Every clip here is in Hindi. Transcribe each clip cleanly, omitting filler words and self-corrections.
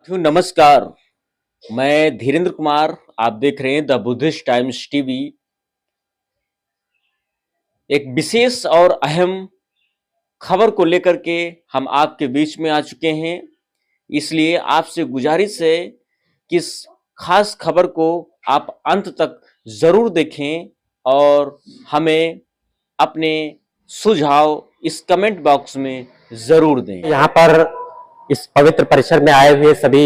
नमस्कार। मैं धीरेन्द्र कुमार, आप देख रहे हैं द बुद्धिस्ट टाइम्स टीवी। एक विशेष और अहम खबर को लेकर के हम आपके बीच में आ चुके हैं। इसलिए आपसे गुजारिश है कि इस खास खबर को आप अंत तक जरूर देखें और हमें अपने सुझाव इस कमेंट बॉक्स में जरूर दें। यहाँ पर इस पवित्र परिसर में आए हुए सभी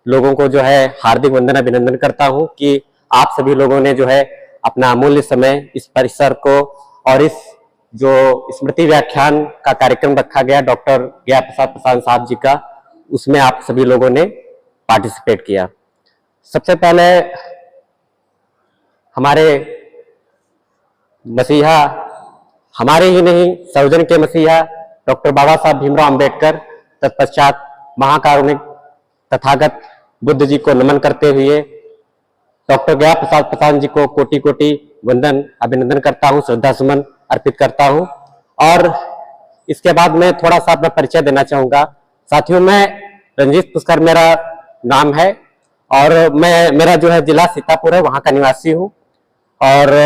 लोगों को जो है हार्दिक वंदन अभिनंदन करता हूँ कि आप सभी लोगों ने जो है अपना अमूल्य समय इस परिसर को और इस जो स्मृति व्याख्यान का कार्यक्रम रखा गया डॉक्टर ज्ञा प्रसाद प्रसाद साहब जी का, उसमें आप सभी लोगों ने पार्टिसिपेट किया। सबसे पहले हमारे मसीहा, हमारे ही नहीं सर्वजन के मसीहा डॉक्टर बाबा साहब भीमराव अंबेडकर, तत्पश्चात महाकारुणिक तथागत बुद्ध जी को नमन करते हुए डॉक्टर ज्ञा प्रसाद प्रसाद जी को कोटि कोटि वंदन अभिनंदन करता हूं, श्रद्धा सुमन अर्पित करता हूं। और इसके बाद मैं थोड़ा सा अपना परिचय देना चाहूंगा। साथियों, मैं रंजीत पुष्कर मेरा नाम है और मेरा जो है जिला सीतापुर है, वहां का निवासी हूँ। और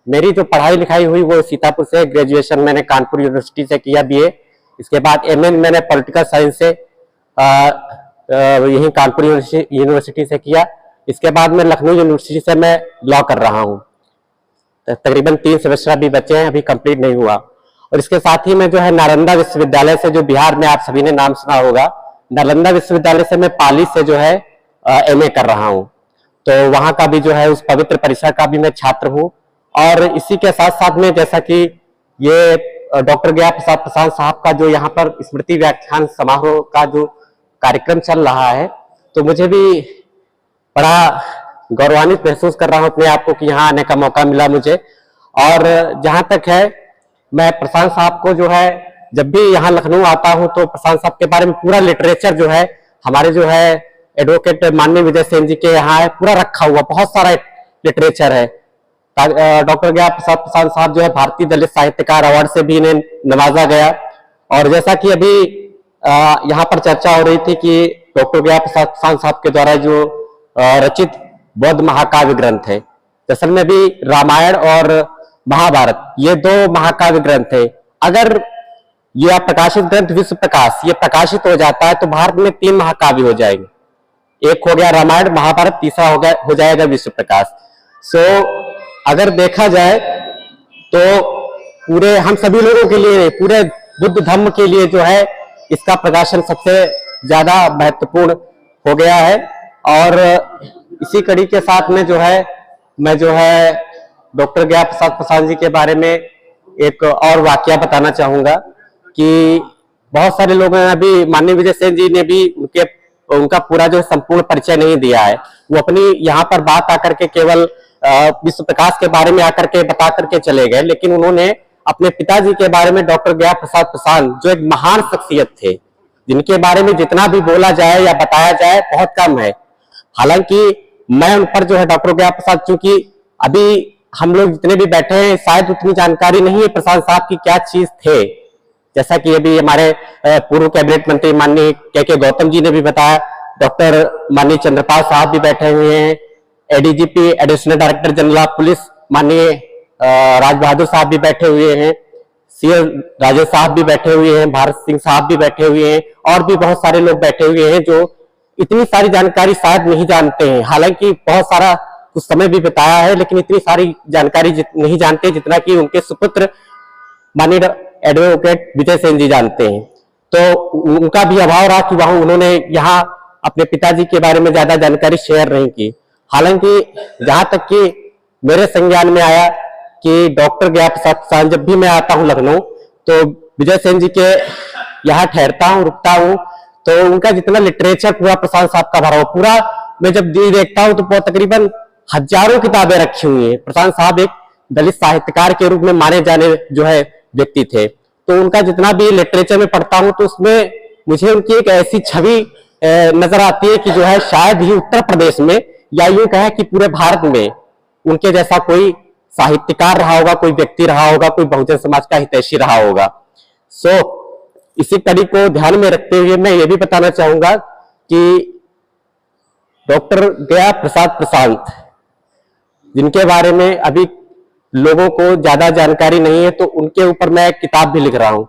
मेरी जो पढ़ाई लिखाई हुई वो सीतापुर से, ग्रेजुएशन मैंने कानपुर यूनिवर्सिटी से किया बीए। इसके बाद एमए मैंने पॉलिटिकल साइंस से यही कानपुर यूनिवर्सिटी से किया। इसके बाद मैं लखनऊ यूनिवर्सिटी से मैं लॉ कर रहा हूँ। तकरीबन 3 सेमेस्टर अभी बचे हैं, अभी कंप्लीट नहीं हुआ। और इसके साथ ही मैं जो है नालंदा विश्वविद्यालय से, जो बिहार में आप सभी ने नाम सुना होगा, नालंदा विश्वविद्यालय से मैं पाली से जो है एमए कर रहा हूँ। तो वहां का भी जो है उस पवित्र परिसर का भी मैं छात्र हूँ। और इसी के साथ साथ में जैसा कि ये डॉक्टर ज्ञा प्रसाद प्रसाद साहब का जो यहाँ पर स्मृति व्याख्यान समारोह का जो कार्यक्रम चल रहा है, तो मुझे भी बड़ा गौरवान्वित महसूस कर रहा हूँ अपने आप को कि यहाँ आने का मौका मिला मुझे। और जहां तक है, मैं प्रसाद साहब को जो है जब भी यहाँ लखनऊ आता हूँ तो प्रसाद साहब के बारे में पूरा लिटरेचर जो है हमारे जो है एडवोकेट माननीय विजय सेन जी के यहाँ है, पूरा रखा हुआ बहुत सारा लिटरेचर है। डॉक्टर ज्ञा प्रसाद प्रसाद साहब जो है भारतीय दलित साहित्यकार अवार्ड से भी इन्हें नवाजा गया। और जैसा कि अभी यहाँ पर चर्चा हो रही थी कि डॉक्टर ज्ञा प्रसाद प्रसाद साहब के द्वारा जो रचित बौद्ध महाकाव्य ग्रंथ है, असल में भी रामायण और महाभारत, ये 2 महाकाव्य ग्रंथ है। अगर यह प्रकाशित ग्रंथ विश्व प्रकाश ये प्रकाशित हो जाता है तो भारत में 3 महाकाव्य हो जाएंगे। एक हो गया रामायण महाभारत, तीसरा हो जाएगा विश्व प्रकाश। अगर देखा जाए तो पूरे हम सभी लोगों के लिए, पूरे बुद्ध धर्म के लिए जो है इसका प्रकाशन सबसे ज्यादा महत्वपूर्ण हो गया है। और इसी कड़ी के साथ में जो है मैं जो है डॉक्टर ज्ञा प्रसाद प्रसाद जी के बारे में एक और वाकया बताना चाहूंगा कि बहुत सारे लोगों ने अभी, माननीय विजय सेन जी ने भी उनका पूरा जो संपूर्ण परिचय नहीं दिया है। वो अपनी यहाँ पर बात आकर के केवल विश्व प्रकाश के बारे में आकर के बता करके चले गए, लेकिन उन्होंने अपने पिताजी के बारे में, डॉक्टर ज्ञा प्रसाद प्रसाद, जो एक महान शख्सियत थे, जिनके बारे में जितना भी बोला जाए या बताया जाए बहुत कम है। हालांकि मैं उन पर जो है डॉक्टर ज्ञा प्रसाद, चूंकि अभी हम लोग जितने भी बैठे हैं शायद उतनी जानकारी नहीं है प्रसाद साहब की क्या चीज थे। जैसा कि अभी हमारे पूर्व कैबिनेट मंत्री माननीय के गौतम जी ने भी बताया, डॉक्टर माननीय चंद्रपाल साहब भी बैठे हुए हैं, ADGP additional director general of police माननीय राज बहादुर साहब भी बैठे हुए हैं, सीएल राजेश साहब भी बैठे हुए हैं, भारत सिंह साहब भी बैठे हुए हैं, और भी बहुत सारे लोग बैठे हुए हैं जो इतनी सारी जानकारी शायद नहीं जानते हैं। हालांकि बहुत सारा कुछ समय भी बिताया है, लेकिन इतनी सारी जानकारी नहीं जानते जितना कि उनके सुपुत्र माननीय एडवोकेट विजय सेन जी जानते हैं। तो उनका भी अभाव रहा कि वहां उन्होंने यहाँ अपने पिताजी के बारे में ज्यादा जानकारी शेयर नहीं की। हालांकि जहां तक कि मेरे संज्ञान में आया कि डॉक्टर ज्ञा प्रसाद प्रसाद, जब भी मैं आता हूं लखनऊ तो विजय सेन जी के यहाँ ठहरता हूँ, रुकता हूँ, तो उनका जितना लिटरेचर पूरा प्रसाद साहब का भरा हुआ, पूरा मैं जब देखता हूँ तो तकरीबन हजारों किताबें रखी हुई है। प्रसाद साहब एक दलित साहित्यकार के रूप में माने जाने जो है व्यक्ति थे। तो उनका जितना भी लिटरेचर में पढ़ता हूँ तो उसमें मुझे उनकी एक ऐसी छवि नजर आती है कि जो है शायद ही उत्तर प्रदेश में, या यूं कहें कि पूरे भारत में उनके जैसा कोई साहित्यकार रहा होगा, कोई व्यक्ति रहा होगा, कोई बहुजन समाज का हितैषी रहा होगा। इसी कड़ी को ध्यान में रखते हुए मैं ये भी बताना चाहूंगा कि डॉक्टर गया प्रसाद प्रशांत, जिनके बारे में अभी लोगों को ज्यादा जानकारी नहीं है, तो उनके ऊपर मैं एक किताब भी लिख रहा हूं।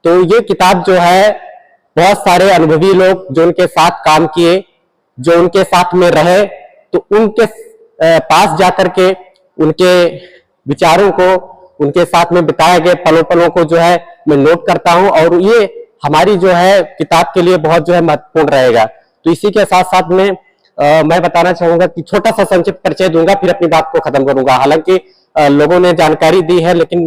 तो ये किताब जो है बहुत सारे अनुभवी लोग जो उनके साथ काम किए, जो उनके साथ में रहे, तो उनके पास जाकर के उनके विचारों को, उनके साथ में बिताए गए पलों को जो है मैं नोट करता हूं, और ये हमारी जो है किताब के लिए बहुत जो है महत्वपूर्ण रहेगा। तो इसी के साथ साथ में मैं बताना चाहूंगा कि छोटा सा संक्षिप्त परिचय दूंगा, फिर अपनी बात को खत्म करूंगा। हालांकि लोगों ने जानकारी दी है, लेकिन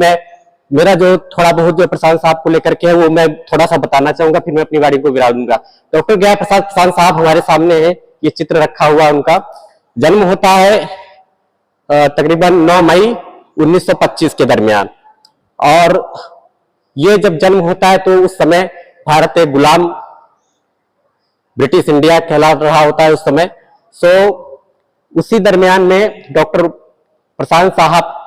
मेरा जो थोड़ा बहुत जो प्रशांत साहब को लेकर के है वो मैं थोड़ा सा बताना चाहूंगा, फिर मैं अपनी वाणी को विराम दूंगा। डॉक्टर गया प्रसाद प्रशांत साहब हमारे सामने है, ये चित्र रखा हुआ उनका। जन्म होता है तकरीबन 9 मई 1925 के दरमियान, और ये जब जन्म होता है तो उस समय भारत एक गुलाम ब्रिटिश इंडिया कहला रहा होता है उस समय। उसी दरमियान में डॉक्टर प्रशांत साहब,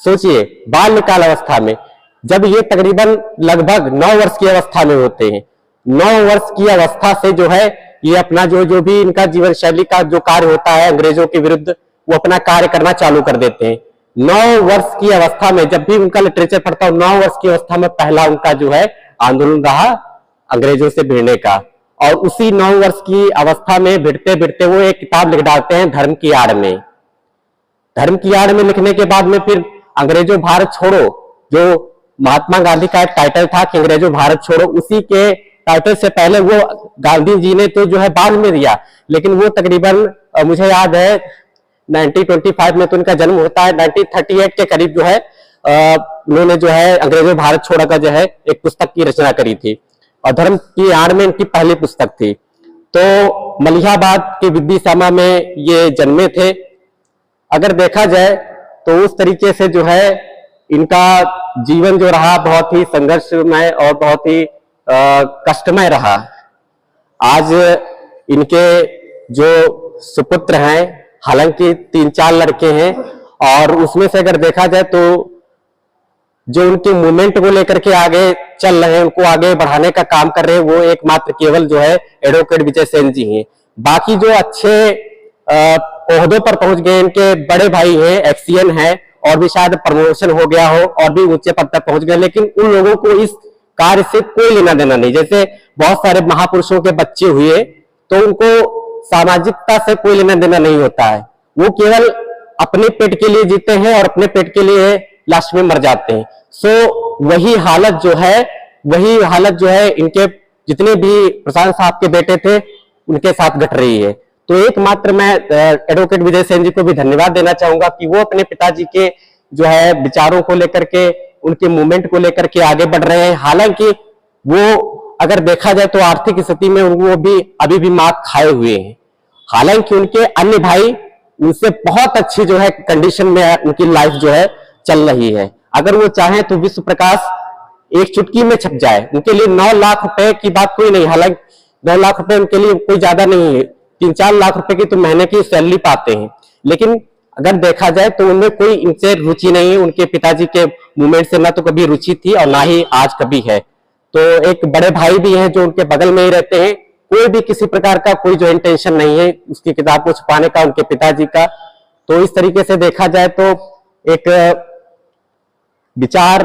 सोचिए बाल्यकाल अवस्था में, जब ये तकरीबन लगभग 9 वर्ष की अवस्था में होते हैं, 9 वर्ष की अवस्था से जो है ये अपना जो भी इनका जीवन शैली का जो कार्य होता है अंग्रेजों के विरुद्ध, वो अपना कार्य करना चालू कर देते हैं। 9 वर्ष की अवस्था में जब भी उनका लिटरेचर पढ़ता हूं, 9 वर्ष की अवस्था में पहला उनका जो है आंदोलन रहा अंग्रेजों से भिड़ने का, और उसी 9 वर्ष की अवस्था में भिड़ते भिड़ते वो एक किताब लिख डालते हैं धर्म की आड़ में। धर्म की आड़ में लिखने के बाद में फिर अंग्रेजों भारत छोड़ो, जो महात्मा गांधी का एक टाइटल था कि अंग्रेजों भारत छोड़ो, उसी के टाइटल से पहले वो गांधी जी ने तो जो है बाद में दिया, लेकिन वो तकरीबन मुझे याद है 1925 में तो उनका जन्म होता है, 1938 के करीब जो है उन्होंने जो है अंग्रेजों भारत छोड़ा का जो है एक पुस्तक की रचना करी थी, और धर्म की आड़ में इनकी पहली पुस्तक थी। तो मलिहाबाद के विद्याश्यामा में ये जन्मे थे। अगर देखा जाए तो उस तरीके से जो है इनका जीवन जो रहा बहुत ही संघर्षमय और बहुत ही कष्टमय रहा। आज इनके जो सुपुत्र हैं, हालांकि 3-4 लड़के हैं, और उसमें से अगर देखा जाए तो जो उनके मूवमेंट को लेकर के आगे चल रहे हैं, उनको आगे बढ़ाने का काम कर रहे हैं, वो एकमात्र केवल जो है एडवोकेट विजय सेन जी हैं। बाकी जो अच्छे ओहदों पर पहुंच गए, इनके बड़े भाई हैं, एक्सीएन है, और भी शायद प्रमोशन हो गया हो और भी ऊंचे पद तक पहुंच गए, लेकिन उन लोगों को इस कार्य से कोई लेना देना नहीं। जैसे बहुत सारे महापुरुषों के बच्चे हुए, तो उनको सामाजिकता से कोई लेना देना नहीं होता है, वो केवल अपने पेट के लिए जीते हैं और अपने पेट के लिए लास्ट में मर जाते हैं। वही हालत जो है इनके जितने भी प्रशांत साहब के बेटे थे उनके साथ घट रही है। तो एकमात्र मैं एडवोकेट विजय सेन जी को भी धन्यवाद देना चाहूंगा कि वो अपने पिताजी के जो है विचारों को लेकर के, उनके मूवमेंट को लेकर के आगे बढ़ रहे हैं। हालांकि वो अगर देखा जाए तो आर्थिक स्थिति में वो भी अभी भी मात खाए हुए हैं, हालांकि उनके अन्य भाई उनसे बहुत अच्छी जो है कंडीशन में उनकी लाइफ जो है चल रही है। अगर वो चाहें तो विश्व प्रकाश एक चुटकी में छप जाए, उनके लिए 9 लाख रुपए की बात कोई नहीं। हालांकि 9 लाख रुपए उनके लिए कोई ज्यादा नहीं है, 3-4 लाख रुपए की तो महीने की सैलरी पाते हैं, लेकिन अगर देखा जाए तो उनमें कोई इनसे रुचि नहीं है। उनके पिताजी के मूवमेंट से ना तो कभी रुचि थी और ना ही आज कभी है। तो एक बड़े भाई भी हैं जो उनके बगल में ही रहते हैं, कोई भी किसी प्रकार का कोई जो इंटेंशन नहीं है उसकी किताब को छुपाने का उनके पिताजी का। तो इस तरीके से देखा जाए तो एक विचार,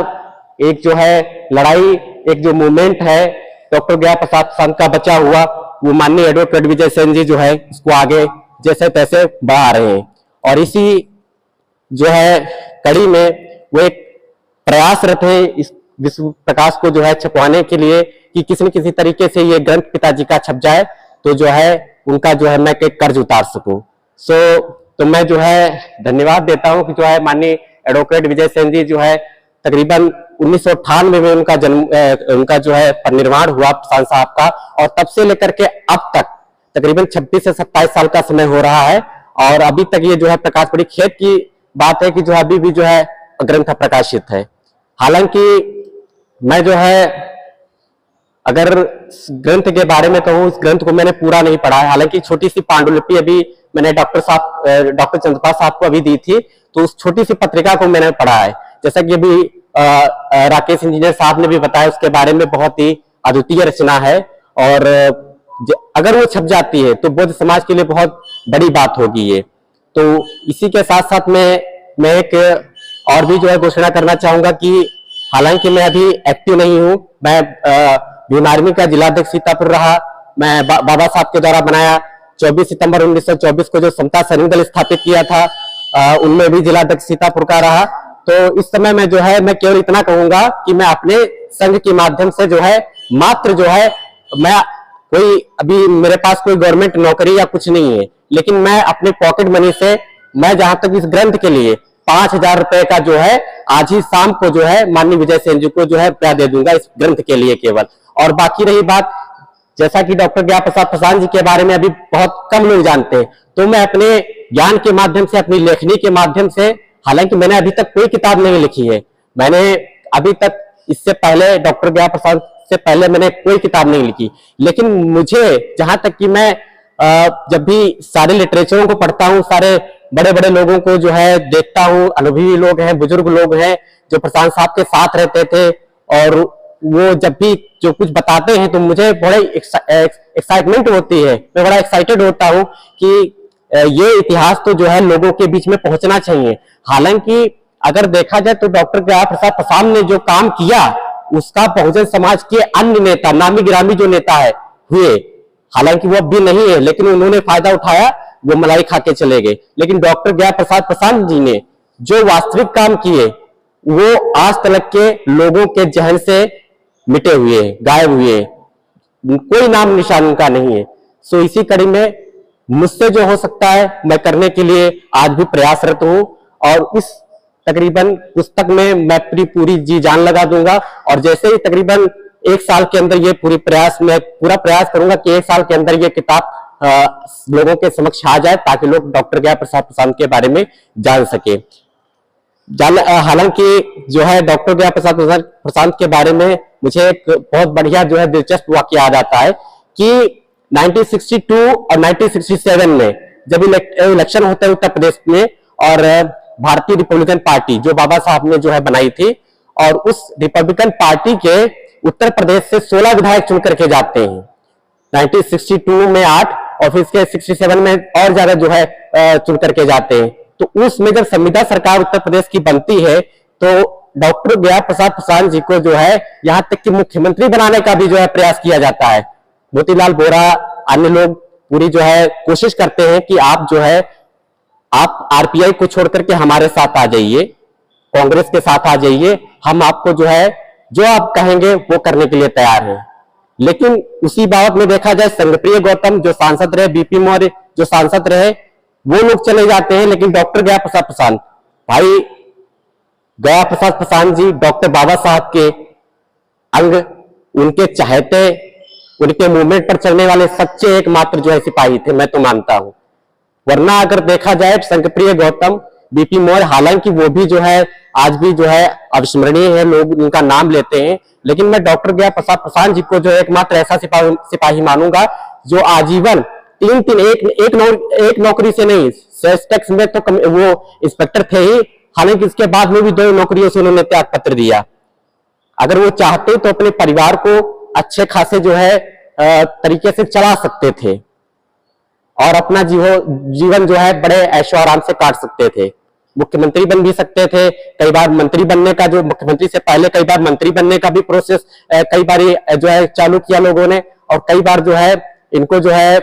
एक जो है लड़ाई, एक जो मूवमेंट है डॉक्टर गया प्रसाद प्रशांत का बचा हुआ, वो माननीय एडवोकेट विजय सेन जी जो है इसको आगे जैसे तैसे बढ़ा रहे हैं। और इसी जो है कड़ी में वो एक प्रयासरत है इस विश्व प्रकाश को जो है छपवाने के लिए कि किसी न किसी तरीके से ये ग्रंथ पिताजी का छप जाए, तो जो है उनका जो है मैं कर्ज उतार सकूं। तो मैं जो है धन्यवाद देता हूं कि जो है माननीय एडवोकेट विजय सेन जी जो है तकरीबन 1998 में उनका जो है परिनिर्वाण हुआ प्रशांत साहब का, और तब से लेकर के अब तक तकरीबन 26 से 27 साल का समय हो रहा है, और अभी तक ये जो है प्रकाश, बड़ी खेत की बात है कि जो अभी भी जो है ग्रंथ प्रकाशित है। हालांकि मैं जो है अगर ग्रंथ के बारे में कहूं, इस ग्रंथ को मैंने पूरा नहीं पढ़ा है। हालांकि छोटी सी पांडुलिपि अभी मैंने डॉक्टर चंद्रपाल साहब को अभी दी थी, तो उस छोटी सी पत्रिका को मैंने पढ़ा है। जैसा कि अभी राकेश इंजीनियर साहब ने भी बताया, उसके बारे में बहुत ही अद्वितीय रचना है, और अगर वो छप जाती है तो बौद्ध समाज के लिए बहुत बड़ी बात होगी ये। तो इसी के साथ साथ मैं एक और भी जो है घोषणा करना चाहूंगा कि हालांकि मैं अभी एक्टिव नहीं हूं, मैं भीम आर्मी का जिलाध्यक्ष सीतापुर रहा, मैं बाबा साहब के द्वारा बनाया 24 सितंबर 1924 को जो समता सैनिक दल स्थापित किया था, उनमें भी जिलाध्यक्ष सीतापुर का रहा। तो इस समय में जो है मैं केवल इतना कहूंगा कि मैं अपने संघ के माध्यम से जो है मात्र जो है मैं कोई अभी मेरे पास कोई गवर्नमेंट नौकरी या कुछ नहीं है, लेकिन मैं अपने पॉकेट मनी से मैं जहां तक इस ग्रंथ के लिए 5,000 रुपए का जो है आज ही शाम को जो है माननीय विजय सेन जी को जो है रुपया दे दूंगा इस ग्रंथ के लिए केवल। और बाकी रही बात, जैसा कि डॉक्टर ज्ञान प्रसाद प्रसाद जी के बारे में अभी बहुत कम लोग जानते हैं, तो मैं अपने ज्ञान के माध्यम से, अपनी लेखनी के माध्यम से, हालांकि मैंने अभी तक कोई किताब नहीं लिखी है, मैंने अभी तक इससे पहले डॉक्टर ज्ञान प्रसाद से पहले मैंने कोई किताब नहीं लिखी, लेकिन मुझे जहां तक कि मैं जब भी सारे लिटरेचरों को पढ़ता हूं, सारे बड़े बड़े लोगों को जो है देखता हूं, अनुभवी लोग हैं, बुजुर्ग लोग हैं जो प्रशांत साहब के साथ रहते थे, और वो जब भी जो कुछ बताते हैं तो मुझे बड़े एक्साइटमेंट होती है, मैं बड़ा एक्साइटेड होता हूं कि ये इतिहास तो जो है लोगों के बीच में पहुंचना चाहिए। हालांकि अगर देखा जाए तो डॉक्टर ज्ञान प्रसाद प्रसाद ने जो काम किया उसका बहुजन समाज के अन्य नेता, नामी गिरामी जो नेता है हुए, हालांकि वो अब भी नहीं है, लेकिन उन्होंने फायदा उठाया, वो मलाई खा के चले गए। लेकिन डॉक्टर ज्ञान प्रसाद प्रसाद जी ने जो वास्तविक काम किए वो आज तक के लोगों के जहन से मिटे हुए, गायब हुए, कोई नाम निशान उनका नहीं है। सो इसी कड़ी में मुझसे जो हो सकता है मैं करने के लिए आज भी प्रयासरत हूं, और इस तकरीबन पुस्तक में मैं पूरी जी जान लगा दूंगा, और जैसे ही तकरीबन 1 साल के अंदर ये पूरा प्रयास करूंगा कि 1 साल के अंदर ये किताब लोगों के समक्ष आ जाए, ताकि लोग डॉक्टर ज्ञान प्रसाद प्रसाद के बारे में जान सके। हालांकि जो है डॉक्टर ज्ञान प्रसाद प्रसाद के बारे में मुझे एक बहुत बढ़िया जो है दिलचस्प वाकया याद आता है कि 1962 और 1967 में जब इलेक्शन होते हैं उत्तर प्रदेश में, और भारतीय रिपब्लिकन पार्टी जो बाबा साहब ने जो है बनाई थी, और उस रिपब्लिकन पार्टी के उत्तर प्रदेश से 16 विधायक चुन करके जाते हैं। 1962 में 8 और फिर इसके 67 में और ज्यादा जो है चुन करके जाते हैं। तो उसमें जब संविदा सरकार उत्तर प्रदेश की बनती है तो डॉक्टर ज्ञान प्रसाद प्रसाद जी को जो है यहां तक कि मुख्यमंत्री बनाने का भी जो है प्रयास किया जाता है। मोतीलाल वोरा, अन्य लोग पूरी जो है कोशिश करते हैं कि आप जो है आप आरपीआई को छोड़ करके हमारे साथ आ जाइए, कांग्रेस के साथ आ जाइए, हम आपको जो है जो आप कहेंगे वो करने के लिए तैयार हैं। लेकिन उसी बाबत में देखा जाए संगप्रिय गौतम जो सांसद रहे, बीपी मौर्य जो सांसद रहे, वो लोग चले जाते हैं, लेकिन डॉक्टर ज्ञान प्रसाद प्रसाद भाई ज्ञान प्रसाद प्रसाद जी डॉक्टर बाबा साहब के अंग, उनके चाहते, उनके मूवमेंट पर चलने वाले सच्चे एकमात्र जो है सिपाही थे, मैं तो मानता हूं। वरना अगर देखा जाए संगप्रिय गौतम, बीपी मौर्य, हालांकि वो भी जो है आज भी जो है अविस्मरणीय है, लोग उनका नाम लेते हैं, लेकिन मैं डॉक्टर ज्ञान प्रसाद प्रसाद जी को जो एकमात्र ऐसा सिपाही मानूंगा जो आजीवन एक नौकरी से नहीं, सेल्स टैक्स में तो वो इंस्पेक्टर थे ही, हालांकि इसके बाद में भी 2 नौकरियों से उन्होंने त्याग पत्र दिया। अगर वो चाहते तो अपने परिवार को अच्छे खासे जो है तरीके से चला सकते थे और अपना जीवन जो है बड़े ऐशो आराम से काट सकते थे। मुख्यमंत्री बन भी सकते थे, कई बार मंत्री बनने का, जो मुख्यमंत्री से पहले कई बार मंत्री बनने का भी प्रोसेस कई बार जो है चालू किया लोगों ने, और कई बार जो है इनको जो है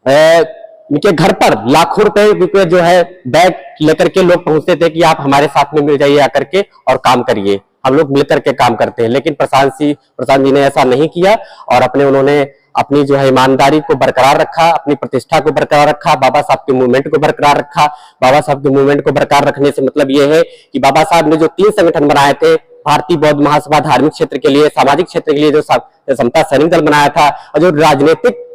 इनके घर पर लाखों रुपए जो है बैग लेकर के लोग पहुंचते थे कि आप हमारे साथ में मिल जाइए आकर के और काम करिए, हम लोग मिलकर के काम करते हैं। लेकिन प्रशांत जी ने ऐसा नहीं किया, और उन्होंने अपनी जो है ईमानदारी को बरकरार रखा, अपनी प्रतिष्ठा को बरकरार रखा, बाबा साहब के मूवमेंट को बरकरार रखा। बाबा साहब के मूवमेंट को बरकरार रखने से मतलब ये है कि बाबा साहब ने जो 3 संगठन बनाए थे, भारतीय बौद्ध महासभा धार्मिक क्षेत्र के लिए, सामाजिक क्षेत्र के लिए जो समता सैनिक दल बनाया था, और जो राजनीतिक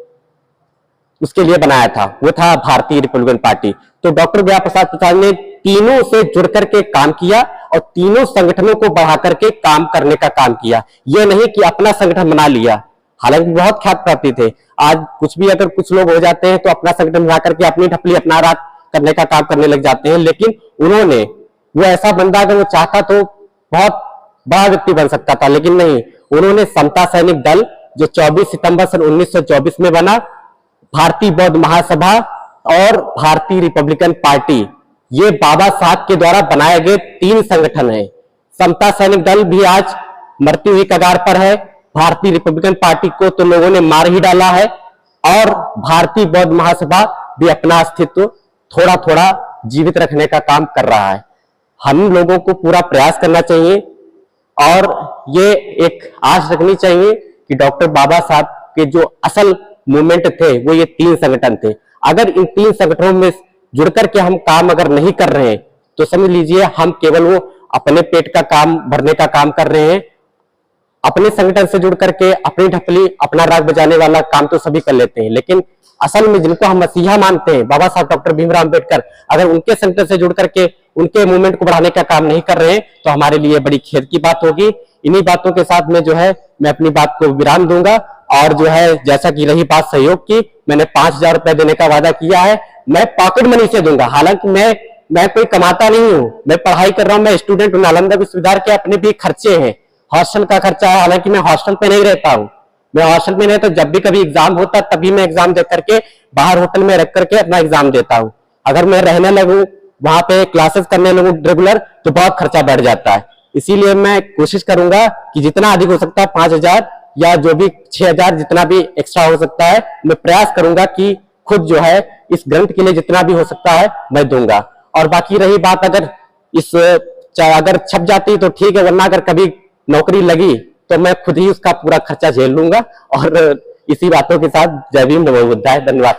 उसके लिए बनाया था वो था भारतीय रिपब्लिकन पार्टी। तो डॉक्टर ज्ञान प्रसाद प्रसाद ने तीनों से जुड़ करके काम किया और तीनों संगठनों को बढ़ा करके काम करने का काम किया। यह नहीं कि अपना संगठन बना लिया, हालांकि बहुत ख्यात प्राप्ति थे। आज कुछ भी अगर कुछ लोग हो जाते हैं तो अपना संगठन बना करके अपनी ढपली अपना रात करने का काम करने लग जाते हैं, लेकिन उन्होंने वो ऐसा बंदा अगर वो चाहता तो बहुत बड़ा व्यक्ति बन सकता था, लेकिन नहीं, उन्होंने समता सैनिक दल जो 24 सितंबर सन 1924 में बना, भारतीय बौद्ध महासभा और भारतीय रिपब्लिकन पार्टी, ये बाबा साहब के द्वारा बनाए गए 3 संगठन हैं। समता सैनिक दल भी आज मरती हुई कगार पर है, भारतीय रिपब्लिकन पार्टी को तो लोगों ने मार ही डाला है, और भारतीय बौद्ध महासभा भी अपना अस्तित्व थोड़ा थोड़ा जीवित रखने का काम कर रहा है। हम लोगों को पूरा प्रयास करना चाहिए और ये एक आश रखनी चाहिए कि डॉक्टर बाबा साहब के जो असल मूवमेंट थे वो ये 3 संगठन थे। अगर इन 3 संगठनों में जुड़ करके हम काम अगर नहीं कर रहे हैं तो समझ लीजिए हम केवल वो अपने पेट का काम भरने का काम कर रहे हैं। अपने संगठन से जुड़ करके अपनी ढपली अपना राग बजाने वाला काम तो सभी कर लेते हैं, लेकिन असल में जिनको हम मसीहा मानते हैं, बाबा साहब डॉक्टर भीमराव अंबेडकर, अगर उनके संगठन से जुड़ करके उनके मूवमेंट को बढ़ाने का काम नहीं कर रहे हैं तो हमारे लिए बड़ी खेद की बात होगी। इन्हीं बातों के साथ में जो है मैं अपनी बात को विराम दूंगा। और जो है जैसा कि रही बात सहयोग की, मैंने 5,000 रुपए देने का वादा किया है, मैं पॉकेट मनी से दूंगा। हालांकि मैं कोई कमाता नहीं हूं, मैं पढ़ाई कर रहा हूं, मैं स्टूडेंट हूं, नालंदा विश्वविद्यालय के अपने भी खर्चे हैं, हॉस्टल का खर्चा है। हालांकि मैं हॉस्टल पे नहीं रहता हूं, मैं हॉस्टल में नहीं, तो जब भी कभी एग्जाम होता तभी मैं एग्जाम दे करके बाहर होटल में रख करके अपना एग्जाम देता हूं। अगर मैं रहने लगूं वहां पे क्लासेस करने लगूं रेगुलर तो बहुत खर्चा बढ़ जाता है। इसीलिए मैं कोशिश करूंगा कि जितना अधिक हो सकता है 5,000 या जो भी 6,000 जितना भी एक्स्ट्रा हो सकता है, मैं प्रयास करूंगा कि खुद जो है इस ग्रंथ के लिए जितना भी हो सकता है मैं दूंगा। और बाकी रही बात अगर अगर छप जाती तो ठीक है, वरना अगर कभी नौकरी लगी तो मैं खुद ही उसका पूरा खर्चा झेल लूंगा। और इसी बातों के साथ जय भीम नमो बुद्धाय, धन्यवाद।